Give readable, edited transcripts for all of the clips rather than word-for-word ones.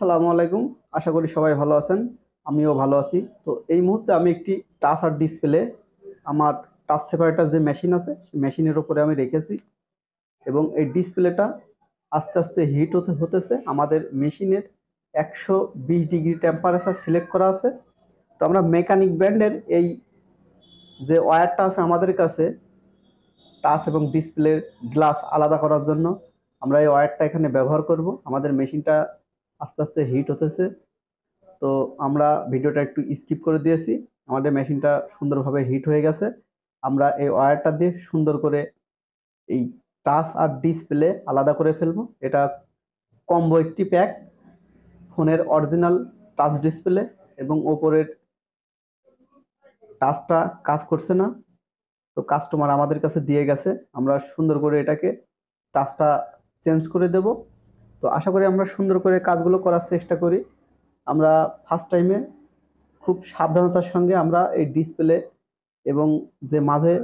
আসসালামু আলাইকুম। আশা করি সবাই ভালো আছেন। আমিও ভালো আছি। তো এই মুহূর্তে আমি একটি টাচ আর ডিসপ্লে আমার টাচ সেপারেটর যে মেশিন আছে সেই মেশিনের উপরে আমি রেখেছি এবং এই ডিসপ্লেটা আস্তে আস্তে হিট হতেছে। আমাদের মেশিনের 120 ডিগ্রি টেম্পারেচার সিলেক্ট করা আছে। তো আমরা মেকানিক ব্র্যান্ডের এই যে ওয়্যারটা আছে আমাদের কাছে টাচ এবং ডিসপ্লের গ্লাস আলাদা করার জন্য আমরা এই ওয়্যারটা এখানে ব্যবহার করব। আমাদের মেশিনটা আস্তে আস্তে হিট হতেছে। তো আমরা ভিডিওটা একটু স্কিপ করে দিয়েছি। আমাদের মেশিনটা সুন্দরভাবে হিট হয়ে গেছে। আমরা এই ওয়্যারটা দিয়ে সুন্দর করে এই টাচ আর ডিসপ্লে আলাদা করে ফেলবো। এটা কম্বো একটি প্যাক, ফোনের অরিজিনাল টাচ ডিসপ্লে এবং ওপরের টাচটা কাজ করছে না। তো কাস্টমার আমাদের কাছে দিয়ে গেছে, আমরা সুন্দর করে এটাকে টাচটা চেঞ্জ করে দেব। তো আশা করি আমরা সুন্দর করে কাজগুলো করার চেষ্টা করি। আমরা ফার্স্ট টাইমে খুব সাবধানতার সঙ্গে আমরা এই ডিসপ্লে এবং যে মাঝে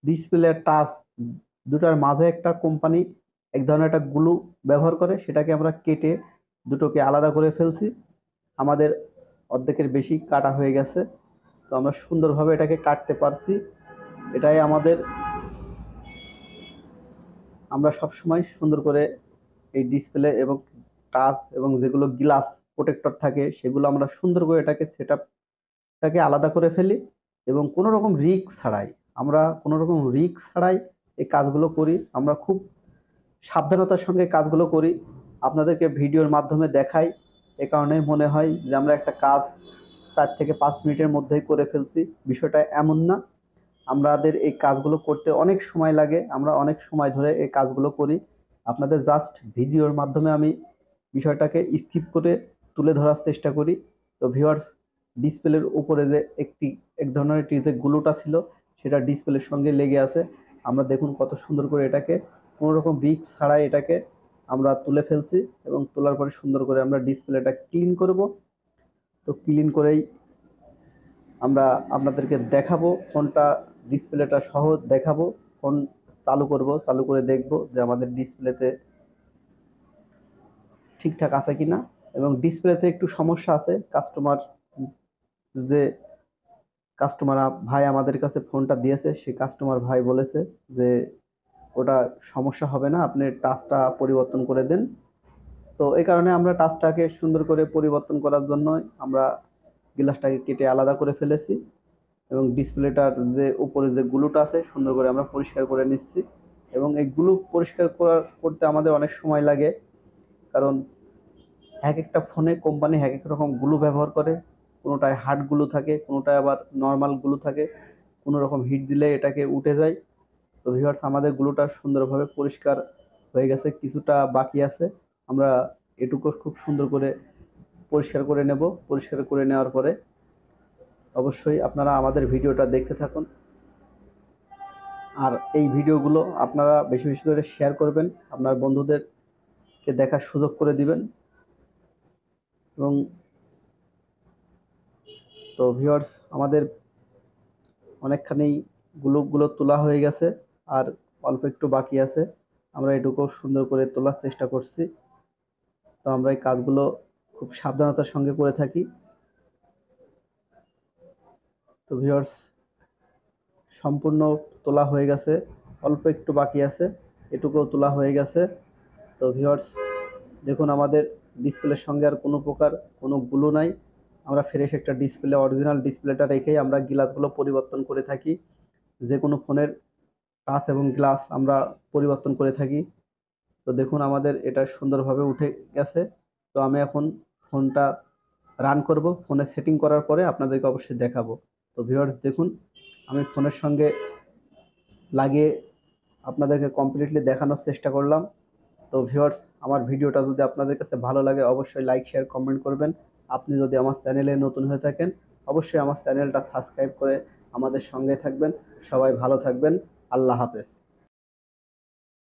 ডিসপ্লে টাচ দুটার মাঝে একটা কোম্পানি এক ধরনের একটা গ্লু ব্যবহার করে, সেটাকে আমরা কেটে দুটোকে আলাদা করে ফেলছি। আমাদের অর্ধেকের বেশি কাটা হয়ে গেছে। তো আমরা সুন্দরভাবে এটাকে কাটতে পারছি। এটাই আমরা সবসময় সুন্দর করে এই ডিসপ্লে এবং টাচ এবং যেগুলো গ্লাস প্রোটেক্টর থাকে সেগুলো আমরা সুন্দর করে এটাকে সেটআপটাকে আলাদা করে ফেলি এবং কোনো রকম রিস্ক ছাড়াই এই কাজগুলো করি। আমরা খুব সাবধানতার সঙ্গে কাজগুলো করি, আপনাদেরকে ভিডিওর মাধ্যমে দেখাই। এ কারণে মনে হয় যে আমরা একটা কাজ 4 থেকে 5 মিনিটের মধ্যেই করে ফেলছি। বিষয়টা এমন না। আমাদের এই কাজগুলো করতে অনেক সময় লাগে, আমরা অনেক সময় ধরে এই কাজগুলো করি। আপনাদের জাস্ট ভিডিওর মাধ্যমে আমি বিষয়টাকে স্কিপ করে তুলে ধরার চেষ্টা করি। তো ভিউয়ার্স, ডিসপ্লের উপরে যে এক ধরনের যে গ্লুটা ছিল সেটা ডিসপ্লের সঙ্গে লেগে আছে। আমরা দেখুন কত সুন্দর করে এটাকে কোনো রকম রিস্ক ছাড়াই এটাকে আমরা তুলে ফেলছি এবং তোলার পরে সুন্দর করে আমরা ডিসপ্লেটা ক্লিন করব। তো ক্লিন করেই আমরা আপনাদেরকে দেখাবো, ফোনটা ডিসপ্লেটা সহ দেখাবো। ফোন চালু করব, চালু করে দেখব যে আমাদের ডিসপ্লেতে ঠিকঠাক আছে কিনা। এবং ডিসপ্লেতে একটু সমস্যা আছে। যে কাস্টমার ভাই আমাদের কাছে ফোনটা দিয়েছে, সেই কাস্টমার ভাই বলেছে যে ওটা সমস্যা হবে না, আপনি টাচটা পরিবর্তন করে দেন। তো এই কারণে আমরা টাচটাকে সুন্দর করে পরিবর্তন করার জন্য আমরা গ্লাসটাকে কেটে আলাদা করে ফেলেছি এবং ডিসপ্লেটার যে উপরে যে গ্লুটা আছে সুন্দর করে আমরা পরিষ্কার করে নিচ্ছি। এবং এই গ্লু পরিষ্কার করতে আমাদের অনেক সময় লাগে, কারণ এক একটা ফোনে কোম্পানি এক এক রকম গ্লু ব্যবহার করে। কোনোটায় হার্ড গ্লু থাকে, কোনোটায় আবার নর্মাল গ্লু থাকে। কোনো রকম হিট দিলে এটাকে উঠে যায়। তো ভিউয়ার্স, আমাদের গ্লুটা সুন্দরভাবে পরিষ্কার হয়ে গেছে, কিছুটা বাকি আছে। আমরা এটুকু খুব সুন্দর করে পরিষ্কার করে নেব। পরিষ্কার করে নেওয়ার পরে অবশ্যই আপনারা আমাদের ভিডিওটা দেখতে থাকুন। আর এই ভিডিওগুলো আপনারা বেশি বেশি করে শেয়ার করবেন, আপনার বন্ধুদেরকে দেখার সুযোগ করে দিবেন। এবং তো ভিউয়ার্স, আমাদের অনেকখানি গ্লুগুলো তোলা হয়ে গেছে, আর অল্প একটু বাকি আছে। আমরা এটুকু সুন্দর করে তোলার চেষ্টা করছি। তো আমরা এই কাজগুলো খুব সাবধানতার সঙ্গে করে থাকি। তো ভিউয়ার্স, সম্পূর্ণ তোলা হয়ে গেছে, অল্প একটু বাকি আছে, এটুকুও তোলা হয়ে গেছে। তো ভিউয়ার্স, দেখুন আমাদের ডিসপ্লের সঙ্গে আর কোনো প্রকার কোনো গ্লু নাই। আমরা ফ্রেশ একটা ডিসপ্লে, অরিজিনাল ডিসপ্লেটা রেখেই আমরা গ্লাসগুলো পরিবর্তন করে থাকি। যে কোনো ফোনের টাচ এবং গ্লাস আমরা পরিবর্তন করে থাকি। তো দেখুন আমাদের এটা সুন্দরভাবে উঠে গেছে। তো আমি এখন ফোনটা রান করব, ফোনে সেটিং করার পরে আপনাদেরকে অবশ্যই দেখাবো। তো ভিউয়ার্স দেখুন, আমি ফোনের সঙ্গে লাগিয়ে আপনাদেরকে কমপ্লিটলি দেখানোর চেষ্টা করলাম। তো ভিউয়ার্স, আমার ভিডিওটা যদি আপনাদের কাছে ভালো লাগে অবশ্যই লাইক, শেয়ার, কমেন্ট করবেন। আপনি যদি আমার চ্যানেলে নতুন হয়ে থাকেন অবশ্যই আমার চ্যানেলটা সাবস্ক্রাইব করে আমাদের সঙ্গে থাকবেন। সবাই ভালো থাকবেন। আল্লাহ হাফেজ।